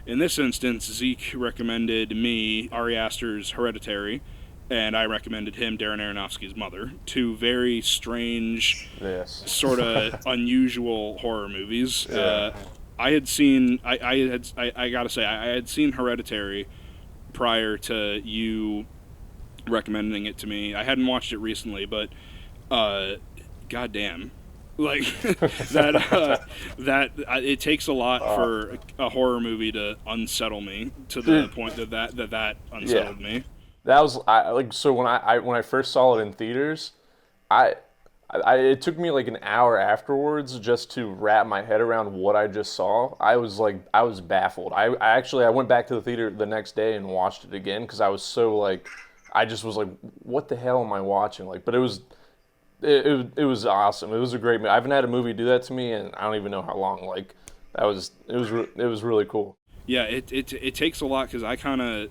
in this instance, Zeke recommended me Ari Aster's Hereditary, and I recommended him Darren Aronofsky's Mother. Two very strange, Yes. sort of unusual horror movies. Yeah. I had seen, I gotta say, I had seen Hereditary prior to you recommending it to me. I hadn't watched it recently, but goddamn, like that it takes a lot for a horror movie to unsettle me to the point that unsettled me. That was so when I first saw it in theaters, it took me like an hour afterwards just to wrap my head around what I just saw. I was baffled. I went back to the theater the next day and watched it again because I was so like, I just was like, what the hell am I watching? Like, but it was awesome. It was a great movie. I haven't had a movie do that to me, and I don't even know how long. Like, it was really cool. Yeah, it takes a lot because I kind of.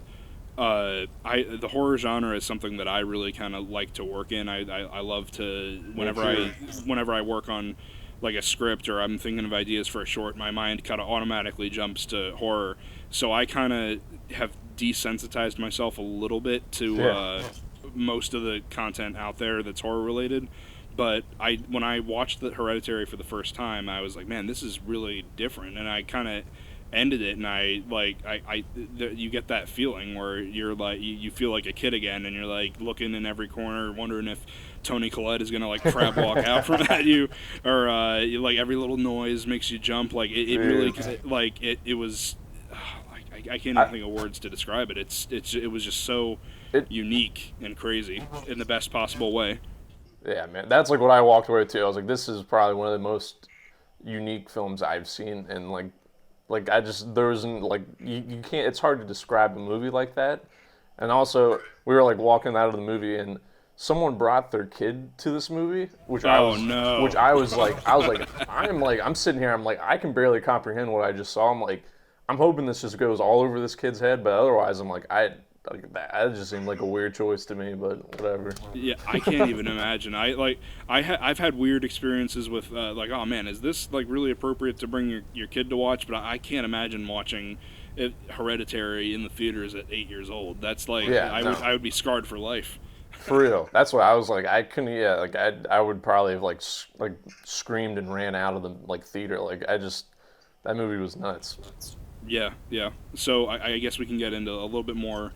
The horror genre is something that I really kind of like to work in. I love to whenever I work on like a script or I'm thinking of ideas for a short, my mind kind of automatically jumps to horror. So I kind of have desensitized myself a little bit to most of the content out there that's horror related. But when I watched the Hereditary for the first time, I was like, man, this is really different, and I kind of ended it, and you get that feeling where you're like you feel like a kid again, and you're like looking in every corner wondering if Toni Collette is gonna like crab walk out from at you, or like every little noise makes you jump. Like it really like it was I can't even think of words to describe it. It was just so unique and crazy in the best possible way. Yeah, man, that's like what I walked away to. I was like, this is probably one of the most unique films I've seen, and like there isn't like you can't. It's hard to describe a movie like that. And also, we were like walking out of the movie, and someone brought their kid to this movie, which I was like, I'm sitting here, I'm like, I can barely comprehend what I just saw. I'm like, I'm hoping this just goes all over this kid's head, but otherwise, I'm like, that just seemed like a weird choice to me, but whatever. Yeah, I can't even imagine. I've had weird experiences with like, oh man, is this like really appropriate to bring your kid to watch? But I can't imagine watching Hereditary in the theaters at 8 years old. That's like, I would be scarred for life. For real, that's what I was like. I couldn't. Yeah, like I would probably have like screamed and ran out of the like theater. Like that movie was nuts. Yeah. So I guess we can get into a little bit more.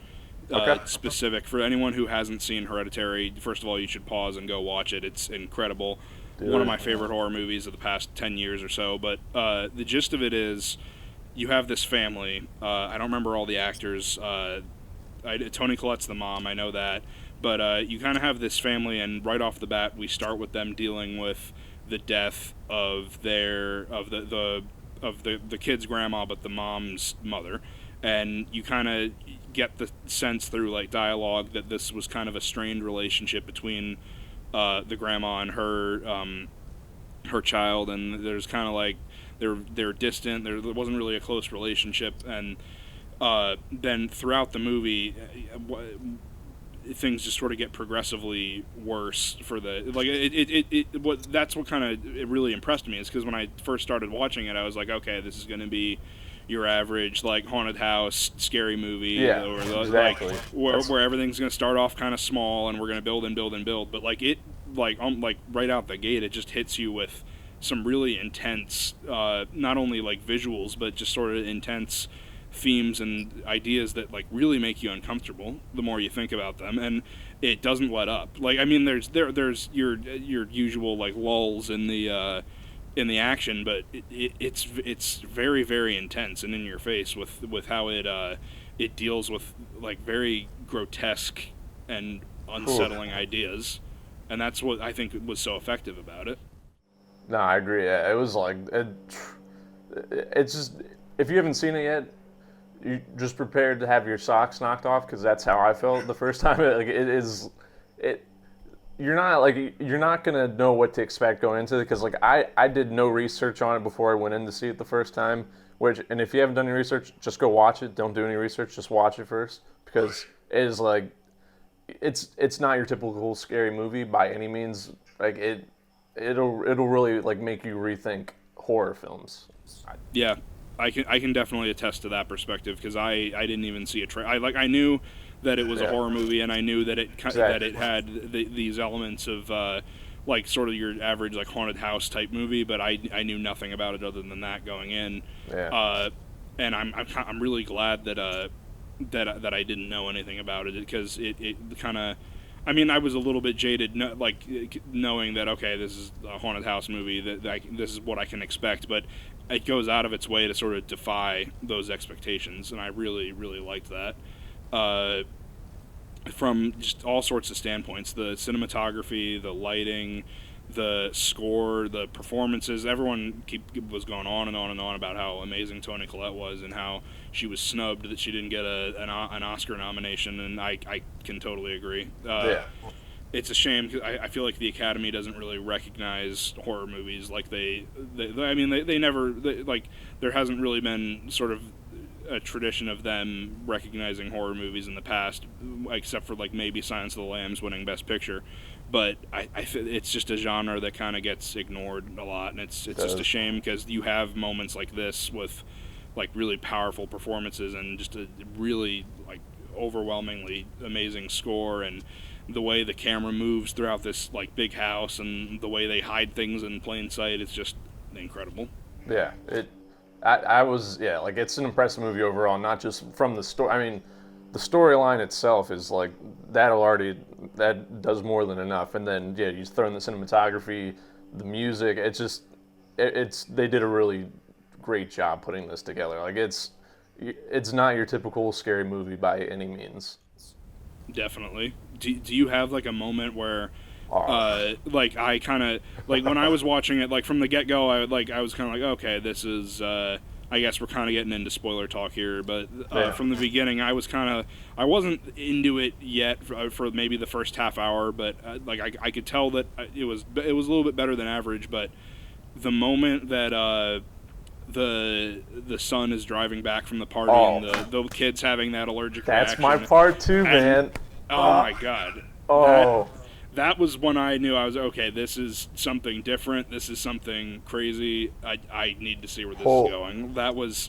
Specific for anyone who hasn't seen Hereditary. First of all, you should pause and go watch it. It's incredible. One of my favorite horror movies of the past 10 years or so. But the gist of it is, you have this family. I don't remember all the actors. Toni Collette's the mom. I know that. But you kind of have this family, and right off the bat, we start with them dealing with the death of the kid's grandma, but the mom's mother. And you kind of get the sense through like dialogue that this was kind of a strained relationship between the grandma and her child, and there's kind of like they're distant. There wasn't really a close relationship, and then throughout the movie, things just sort of get progressively worse for the like that's what kind of it really impressed me, is because when I first started watching it, I was like, okay, this is going to be your average like haunted house scary movie, exactly. Like where everything's going to start off kind of small and we're going to build and build and build, but like right out the gate it just hits you with some really intense not only like visuals but just sort of intense themes and ideas that like really make you uncomfortable the more you think about them, and it doesn't let up. Like, I mean, there's your usual like lulls in the action, but it's very, very intense and in your face with how it deals with like very grotesque and unsettling ideas, and that's what I think was so effective about it. No, I agree. It was like it's just, if you haven't seen it yet, you just prepared to have your socks knocked off, because that's how I felt the first time. You're not gonna know what to expect going into it, because like I did no research on it before I went in to see it the first time. And if you haven't done any research, just go watch it. Don't do any research. Just watch it first, because it is like it's not your typical scary movie by any means. Like it'll really like make you rethink horror films. Yeah. I can definitely attest to that perspective, because I didn't even see a trailer. I knew that it was a horror movie, and I knew that it had these elements of like sort of your average like haunted house type movie, but I knew nothing about it other than that going in. And I'm really glad that that I didn't know anything about it, because it kind of, I mean, I was a little bit jaded, knowing that, okay, this is a haunted house movie, this is what I can expect, but it goes out of its way to sort of defy those expectations, and I really, really liked that. From just all sorts of standpoints, the cinematography, the lighting, the score, the performances, everyone was going on and on and on about how amazing Toni Collette was, and how she was snubbed that she didn't get an Oscar nomination, and I can totally agree. It's a shame, because I feel like the Academy doesn't really recognize horror movies like they never, like, there hasn't really been sort of a tradition of them recognizing horror movies in the past, except for like maybe Silence of the Lambs winning Best Picture. But it's just a genre that kind of gets ignored a lot, and it's just a shame, because you have moments like this with like really powerful performances and just a really like overwhelmingly amazing score, and the way the camera moves throughout this like big house, and the way they hide things in plain sight, it's just incredible. Yeah, I was, like, it's an impressive movie overall, not just from the story. I mean, the storyline itself is like, that does more than enough. And then, you throw in the cinematography, the music, they did a really great job putting this together. Like, it's not your typical scary movie by any means. Definitely. Do you have like a moment where, like, I kind of, like, when I was watching it, like, from the get-go, I was kind of like, okay, this is, I guess we're kind of getting into spoiler talk here, but from the beginning, I wasn't into it yet for maybe the first half hour, but like, I could tell that it was a little bit better than average. But the moment that the son is driving back from the party, and the kid's having that allergic reaction. That's my part too, man. Oh my god. That was when I knew I was, okay, this is something different. This is something crazy. I need to see where this is going. That was,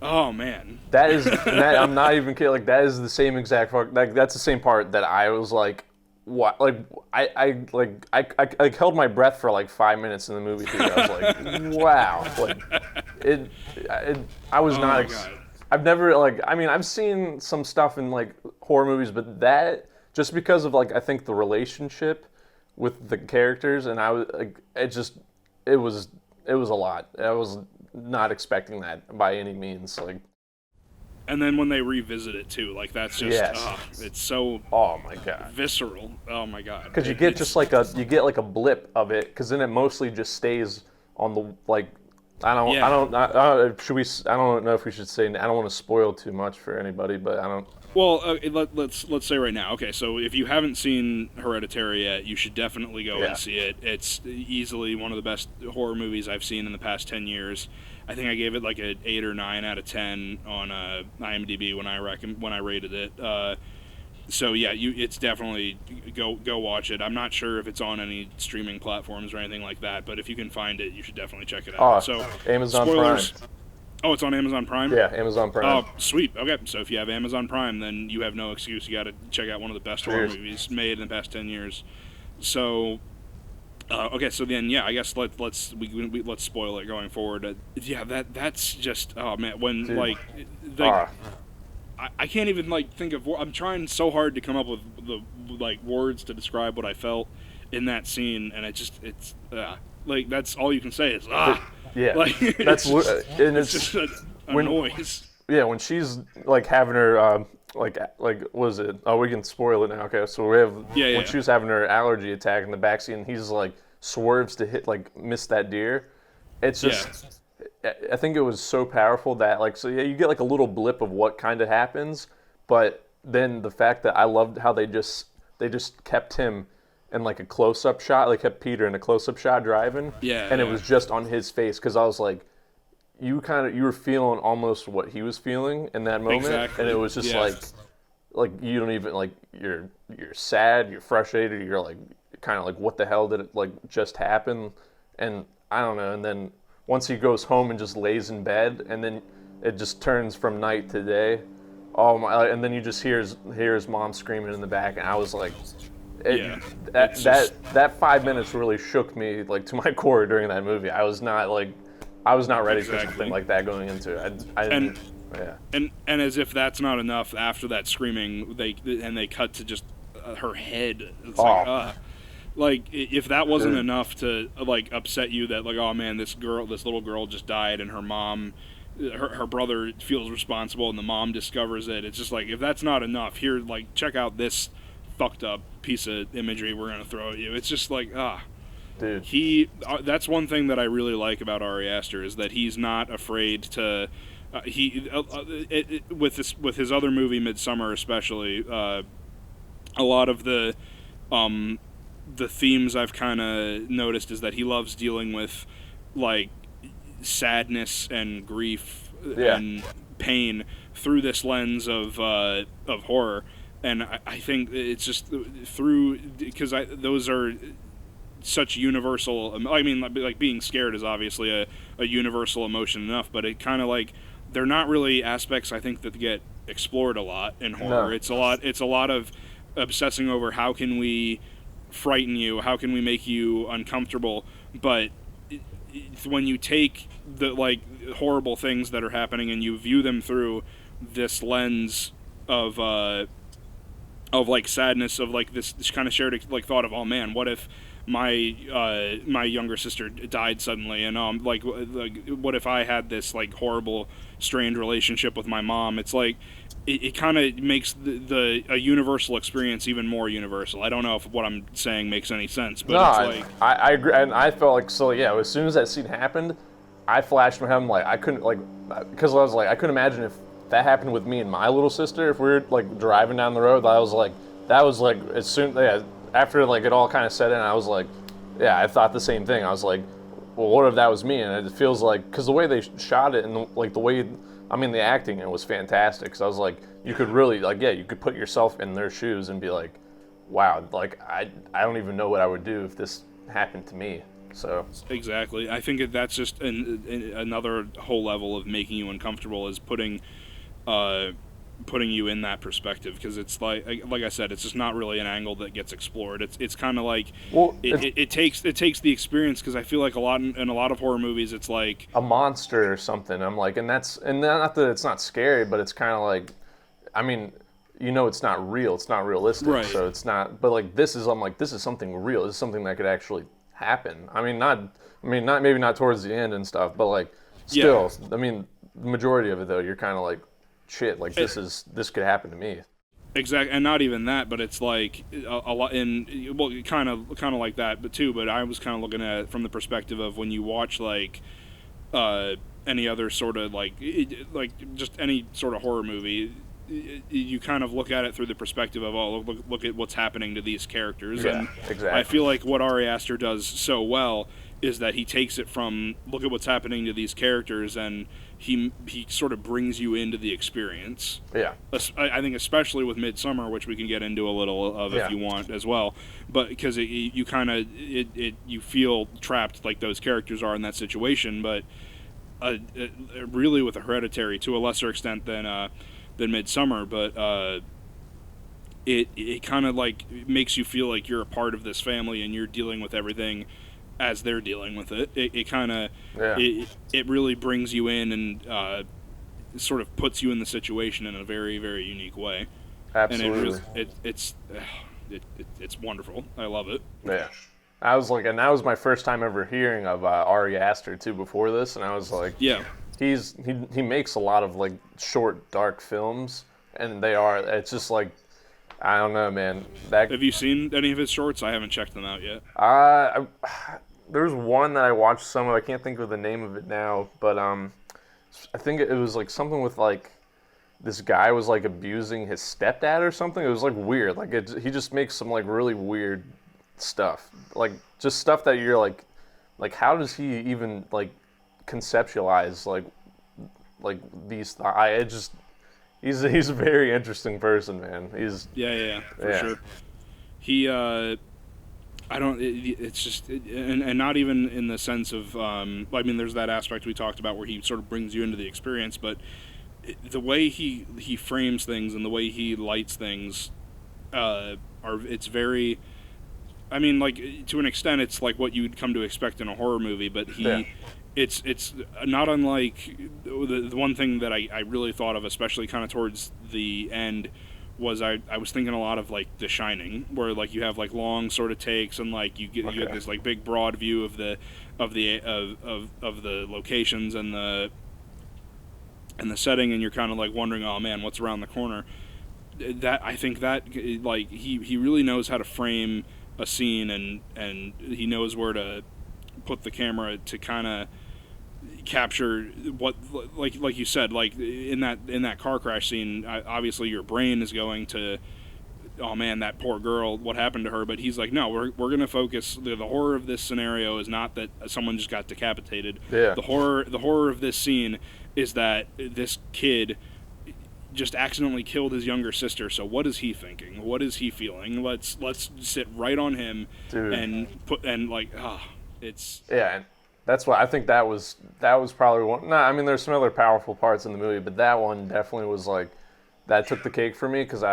oh man. That is, I'm not even kidding. Like, that is the same exact part. Like, that's the same part that I was like, what? Like, I held my breath for like 5 minutes in the movie theater. I was like, wow. Like, I was not. I've never, like, I mean, I've seen some stuff in like horror movies, but that, just because of like, I think the relationship with the characters, and I was like, it was a lot. I was not expecting that by any means. Like, and then when they revisit it too, like, that's just it's so my god, visceral. Oh my god, because you get just like a blip of it, because then it mostly just stays on the, like, I don't know if we should say, I don't want to spoil too much for anybody, but I don't. Well, let's say right now. Okay, so if you haven't seen Hereditary yet, you should definitely go and see it. It's easily one of the best horror movies I've seen in the past 10 years. I think I gave it like an 8 or 9 out of 10 on IMDb when I rated it. So yeah, it's definitely go watch it. I'm not sure if it's on any streaming platforms or anything like that, but if you can find it, you should definitely check it out. So Amazon spoilers. Prime. Oh, it's on Amazon Prime? Yeah, Amazon Prime. Oh, sweet. Okay, so if you have Amazon Prime, then you have no excuse. You got to check out one of the best horror movies made in the past 10 years. So, okay, so then, yeah, I guess let's spoil it going forward. Yeah, that's just, oh man, when, dude, like I can't even like think of. I'm trying so hard to come up with the like words to describe what I felt in that scene, and it's like, that's all you can say is Yeah, like, that's it's just a noise. Yeah, when she's like having her like what is it? Oh, we can spoil it now. Okay, so we have when she was having her allergy attack in the backseat, and he's like swerves to miss that deer. It's just. I think it was so powerful that, like, so yeah, you get like a little blip of what kind of happens, but then the fact that I loved how they just kept him in like a close-up shot, like kept Peter in a close-up shot driving, and it was just on his face, because I was like, you were feeling almost what he was feeling in that moment, and it was just like you don't even, like, you're sad, you're frustrated, you're like kind of like, what the hell did it like just happen, and I don't know, and then once he goes home and just lays in bed, and then it just turns from night to day. Oh my! And then you just hear his mom screaming in the back, and I was like, that 5 minutes really shook me like to my core during that movie. I was not ready for something like that going into it. And as if that's not enough, after that screaming, they cut to just her head. It's like if that wasn't enough to like upset you, that like, oh man, this little girl just died, and her mom, her brother feels responsible, and the mom discovers it. It's just like, if that's not enough, here, like, check out this fucked up piece of imagery we're gonna throw at you. It's just like, dude. That's one thing that I really like about Ari Aster, is that he's not afraid to. With his other movie Midsummer, especially, a lot of the themes I've kind of noticed is that he loves dealing with like sadness and grief and pain through this lens of horror, and I think it's just because those are such universal. I mean, like being scared is obviously a universal emotion enough, but it kind of like, they're not really aspects I think that get explored a lot in horror. No. It's a lot of obsessing over how can we frighten you, how can we make you uncomfortable, but when you take the like horrible things that are happening and you view them through this lens of like sadness, of like this kind of shared like thought of, oh man, what if my younger sister died suddenly, and like what if I had this like horrible strained relationship with my mom? It's like it kind of makes a universal experience even more universal. I don't know if what I'm saying makes any sense, but it's like, I agree, and I felt like, so yeah, as soon as that scene happened, I flashed in my head, like, I couldn't, like, because I was like, I couldn't imagine if that happened with me and my little sister, if we were like driving down the road. That was like as soon, after like it all kind of set in, I was like, yeah, I thought the same thing. I was like, well, what if that was me? And it feels like, because the way they shot it and like the way, I mean, the acting, it was fantastic. Because I was like, you could really, like, yeah, you could put yourself in their shoes and be like, wow, like I don't even know what I would do if this happened to me. So exactly, I think that's just another whole level of making you uncomfortable, is putting you in that perspective, because it's like I said, it's just not really an angle that gets explored. It's kind of like, well, it takes the experience, because I feel like in a lot of horror movies, it's like a monster or something. I'm like, and not that it's not scary, but it's kind of like, I mean, it's not real, it's not realistic, right. So it's not. But like I'm like, this is something real. This is something that could actually happen. Maybe not towards the end and stuff, but like still, yeah. I mean, the majority of it though, you're kind of like, shit, like this could happen to me. Exactly, and not even that, but it's like a lot kind of like that, but I was kind of looking at it from the perspective of when you watch like any other sort of like just any sort of horror movie, you kind of look at it through the perspective of, oh, look at what's happening to these characters. Yeah, and exactly. I feel like what Ari Aster does so well is that he takes it from, look at what's happening to these characters, and he sort of brings you into the experience. Yeah. I think especially with Midsummer, which we can get into a little of if you want as well, but because you feel trapped like those characters are in that situation, but really with Hereditary to a lesser extent than Midsummer, but it kind of like makes you feel like you're a part of this family and you're dealing with everything as they're dealing with it. It kind of it really brings you in and sort of puts you in the situation in a very, very unique way. Absolutely. And it's wonderful. I love it. Yeah. I was like, and that was my first time ever hearing of Ari Aster too before this, and I was like, yeah. He makes a lot of like short, dark films, and it's just like, I don't know, man. Have you seen any of his shorts? I haven't checked them out yet. There's one that I watched some of. I can't think of the name of it now, but I think it was like something with like this guy was like abusing his stepdad or something. It was like weird. Like he just makes some like really weird stuff, like just stuff that you're like how does he even like conceptualize like these? He's a very interesting person, man. He's for sure. He It's just, and not even in the sense of, I mean, there's that aspect we talked about where he sort of brings you into the experience, but the way he frames things and the way he lights things, it's very, I mean, like, to an extent, it's like what you'd come to expect in a horror movie, but it's not unlike the one thing that I really thought of, especially kind of towards the end, was I was thinking a lot of like The Shining, where like you have like long sort of takes and like you get this like big broad view of the locations and the setting, and you're kind of like wondering, oh man, what's around the corner. That I think that like he really knows how to frame a scene, and he knows where to put the camera to kind of capture what, like you said, like in that car crash scene, obviously your brain is going to, oh man, that poor girl, what happened to her? But he's like, no, we're going to focus, the horror of this scenario is not that someone just got decapitated. The horror of this scene is that this kid just accidentally killed his younger sister. So what is he thinking? What is he feeling? Let's sit right on him. Dude. It's yeah. That's why I think that was probably one. No, I mean, there's some other powerful parts in the movie, but that one definitely was like, that took the cake for me, because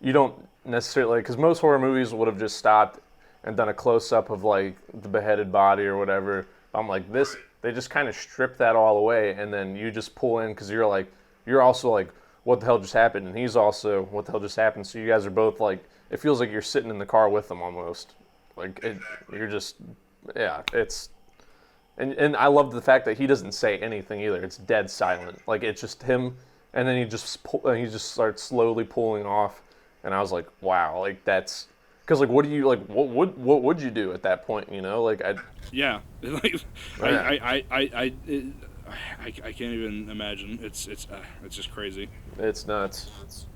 you don't necessarily, because most horror movies would have just stopped and done a close up of like the beheaded body or whatever. I'm like, this, they just kind of strip that all away, and then you just pull in, because you're also like, what the hell just happened, and he's also, what the hell just happened. So you guys are both like, it feels like you're sitting in the car with them almost. Like you're just, yeah, it's. And I love the fact that he doesn't say anything either. It's dead silent. Like, it's just him, and then he just starts slowly pulling off. And I was like, wow, like that's, because like what would you do at that point? You know, like I can't even imagine. It's just crazy. It's nuts.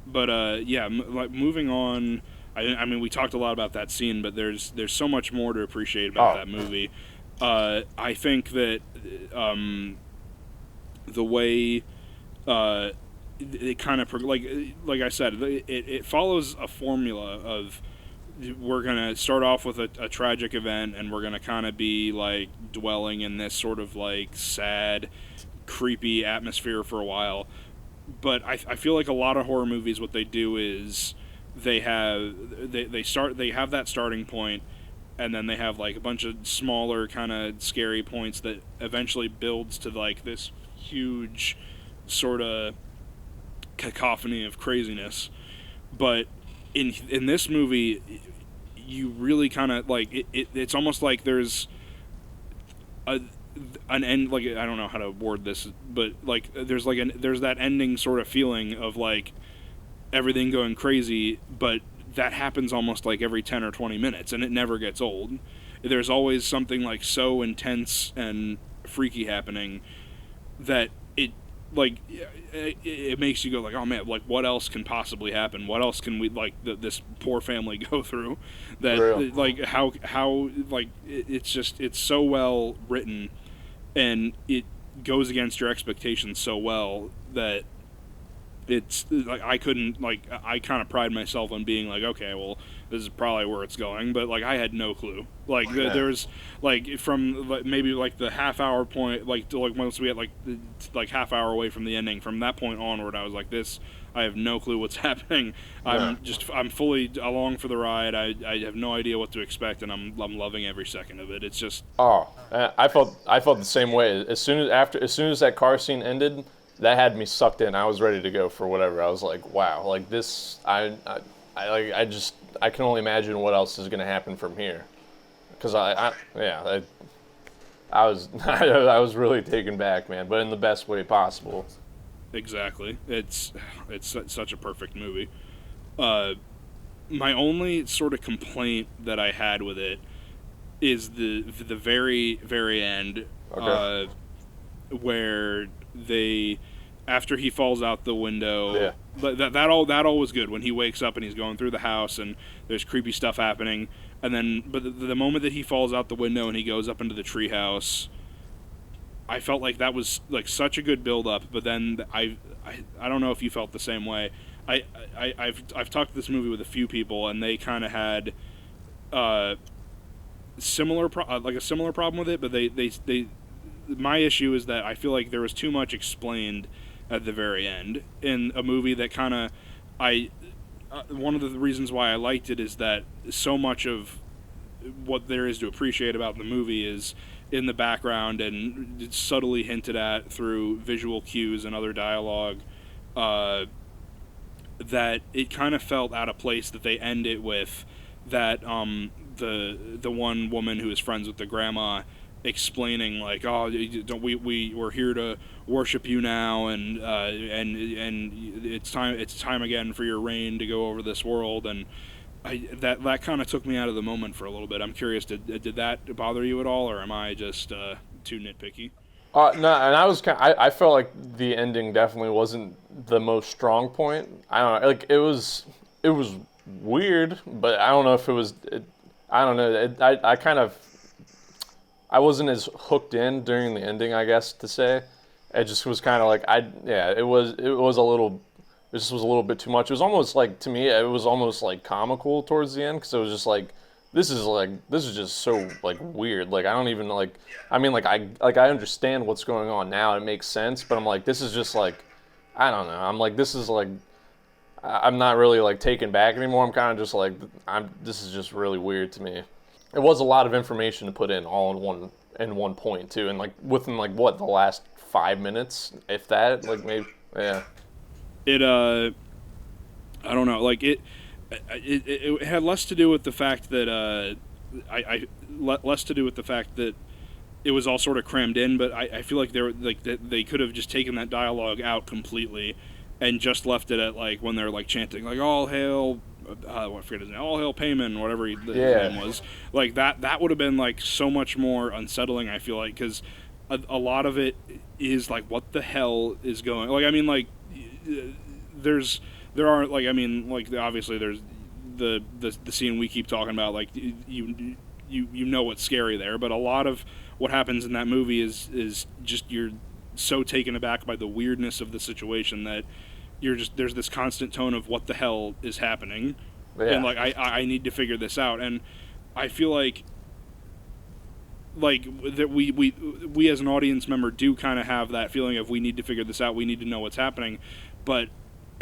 But like moving on. I mean, we talked a lot about that scene, but there's so much more to appreciate about that movie. I think that the way it kind of, like I said, it follows a formula of, we're going to start off with a tragic event, and we're going to kind of be like dwelling in this sort of like sad, creepy atmosphere for a while. But I feel like a lot of horror movies, what they do is they have that starting point, and then they have like a bunch of smaller kind of scary points that eventually builds to like this huge sort of cacophony of craziness. But in this movie, you really kind of like it's almost like there's an end, like I don't know how to word this, but like there's that ending sort of feeling of like everything going crazy, but that happens almost like every 10 or 20 minutes, and it never gets old. There's always something like so intense and freaky happening that it makes you go like, oh man, like what else can possibly happen? What else can we, like, this poor family go through? That like how like it's so well written, and it goes against your expectations so well that it's like I kind of pride myself on being like, okay, well, this is probably where it's going, but like I had no clue. Like there's like from maybe like the half hour point, like to, like once we had like half hour away from the ending, from that point onward, I was like, this, I have no clue what's happening. I'm fully along for the ride. I have no idea what to expect, and I'm loving every second of it. It's just I felt the same way as soon as that car scene ended. That had me sucked in. I was ready to go for whatever. I was like, wow, like this, I can only imagine what else is going to happen from here. Because I was really taken back, man, but in the best way possible. Exactly. It's such a perfect movie. My only sort of Complaint that I had with it is the very, very end, where they, after he falls out the window, that all was good when he wakes up and he's going through the house and there's creepy stuff happening, and then but the moment that he falls out the window and he goes up into the treehouse, I felt like that was like such a good build up. But then I don't know if you felt the same way. I've talked to this movie with a few people, and they kind of had similar problem with it, but they my issue is that I feel like there was too much explained at the very end in a movie that kind of one of the reasons why I liked it is that so much of what there is to appreciate about the movie is in the background and it's subtly hinted at through visual cues and other dialogue, that it kind of felt out of place that they end it with that the one woman who is friends with the grandma explaining like, oh, we're here to worship you now, and it's time again for your reign to go over this world, and that kind of took me out of the moment for a little bit. I'm curious, did that bother you at all, or am I just too nitpicky? No, and I felt like the ending definitely wasn't the most strong point. I don't know, like it was weird, but I don't know if it was. I don't know. I wasn't as hooked in during the ending, I guess to say. It just was kind of like it was a little. This was a little bit too much. It was almost like, to me, it was almost like comical towards the end, because it was just like, this is just so like weird. Like I don't even like. I mean, like I understand what's going on now. It makes sense, but I'm like, this is just like, I don't know. I'm like, this is like, I'm not really like taken back anymore. I'm kind of just like, this is just really weird to me. It was a lot of information to put in all in one point too, and like within like what, the last 5 minutes, if that, like maybe, yeah. It I don't know, like it had less to do with the fact that less to do with the fact that it was all sort of crammed in, but I feel like they could have just taken that dialogue out completely and just left it at like when they're like chanting like all hail I forget his name, all hail Payman, whatever his name was, like that would have been like so much more unsettling, I feel like, because a lot of it is like, what the hell is going, like, I mean, like there are like, I mean, like obviously there's the scene we keep talking about, like you know what's scary there, but a lot of what happens in that movie is just, you're so taken aback by the weirdness of the situation that there's this constant tone of what the hell is happening, and like I need to figure this out, and I feel like that we as an audience member do kind of have that feeling of, we need to figure this out, we need to know what's happening, and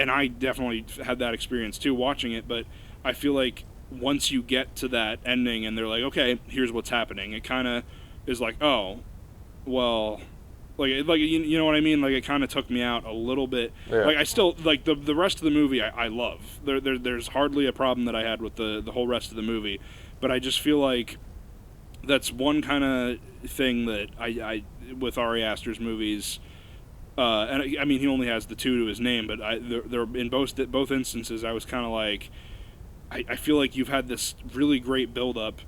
I definitely had that experience too watching it, but I feel like once you get to that ending and they're like, okay, here's what's happening, it kind of is like, oh, well, like you know what I mean? Like, it kind of took me out a little bit. Yeah. Like, I still, like, the rest of the movie I love. There's hardly a problem that I had with the whole rest of the movie, but I just feel like that's one kind of thing that I with Ari Aster's movies, and I mean, he only has the 2 to his name, but they're in both instances, I was kind of like, I feel like you've had this really great build-up,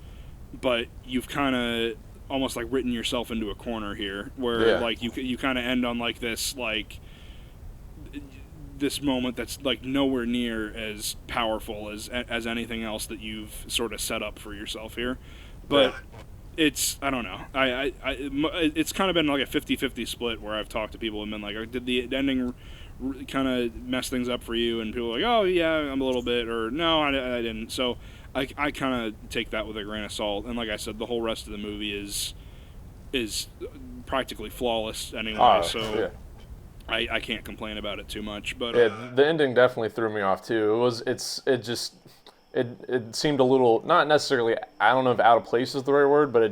but you've kind of almost like written yourself into a corner here, where like you kind of end on like this moment that's like nowhere near as powerful as anything else that you've sort of set up for yourself here. But it's, I don't know, it's kind of been like a 50-50 split, where I've talked to people and been like, did the ending kind of mess things up for you? And people are like, oh yeah, I'm a little bit, or no, I didn't. So I kind of take that with a grain of salt, and like I said, the whole rest of the movie is practically flawless anyway, I can't complain about it too much. But the ending definitely threw me off too. It seemed a little, not necessarily, I don't know if out of place is the right word, but it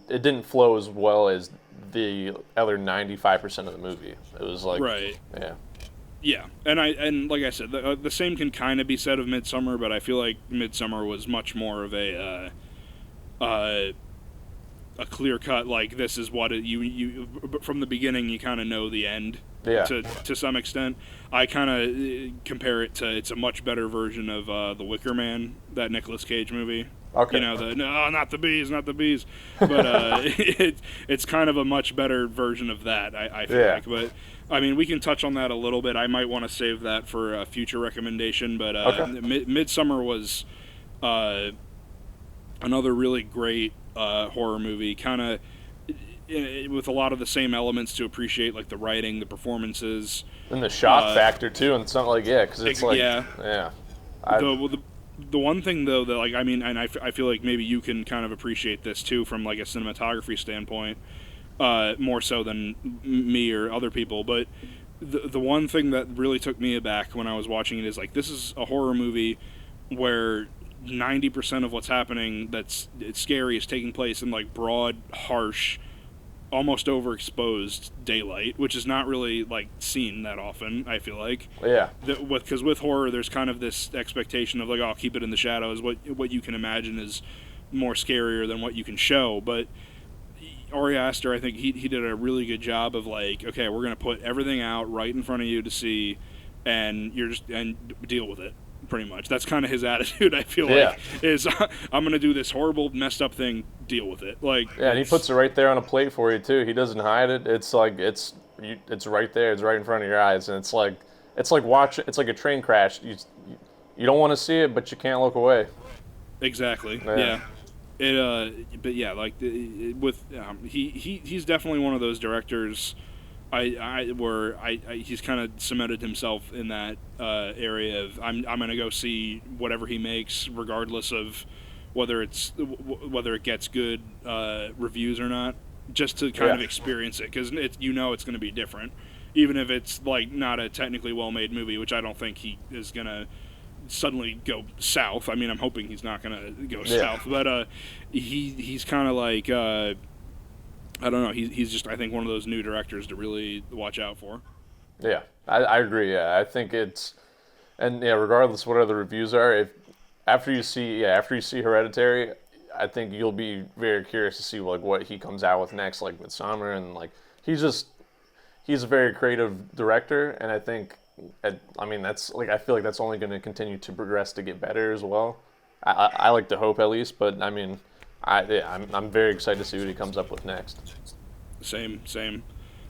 didn't flow as well as the other 95% of the movie. It was like, yeah, and like I said, the same can kind of be said of Midsommar, but I feel like Midsommar was much more of a clear cut, like, this is what you from the beginning, you kind of know the end. To some extent. I kind of compare it to, it's a much better version of The Wicker Man, that Nicolas Cage movie. Okay. You know, no, not the bees, but it's kind of a much better version of that, I feel like. But I mean, we can touch on that a little bit. I might want to save that for a future recommendation, but Midsommar was another really great horror movie, kind of with a lot of the same elements to appreciate, like the writing, the performances, and the shock factor too, and something like, because it's like, The one thing though that like I mean, and I feel like maybe you can kind of appreciate this too from like a cinematography standpoint, more so than me or other people. But the one thing that really took me aback when I was watching it is like this is a horror movie where 90% of what's happening it's scary is taking place in like broad, harsh, almost overexposed daylight, which is not really like seen that often. I feel like, Yeah. Because with horror, there's kind of this expectation of like, oh, keep it in the shadows. What you can imagine is more scarier than what you can show. But Ari Aster, I think he did a really good job of like, okay, we're gonna put everything out right in front of you to see, and deal with it. Pretty much, that's kind of his attitude. I feel like is I'm gonna do this horrible, messed up thing. Deal with it. Like and he puts it right there on a plate for you too. He doesn't hide it. It's like it's right there. It's right in front of your eyes, and it's like It's like a train crash. You don't want to see it, but you can't look away. Exactly. Yeah. But yeah, like he's definitely one of those directors. He's kind of cemented himself in that area of I'm gonna go see whatever he makes, regardless of whether it gets good reviews or not, just to kind of experience it, because it's going to be different, even if it's like not a technically well-made movie, which I don't think he is gonna suddenly go south. I mean, I'm hoping he's not gonna go south, but he's kind of like. I don't know. He's just, I think, one of those new directors to really watch out for. Yeah, I agree. Yeah, I think regardless what other reviews are, after you see Hereditary, I think you'll be very curious to see like what he comes out with next, like Midsommar, and like he's a very creative director, and I think, that's like I feel like that's only going to continue to progress to get better as well. I like to hope at least, but I mean. I'm very excited to see what he comes up with next. Same.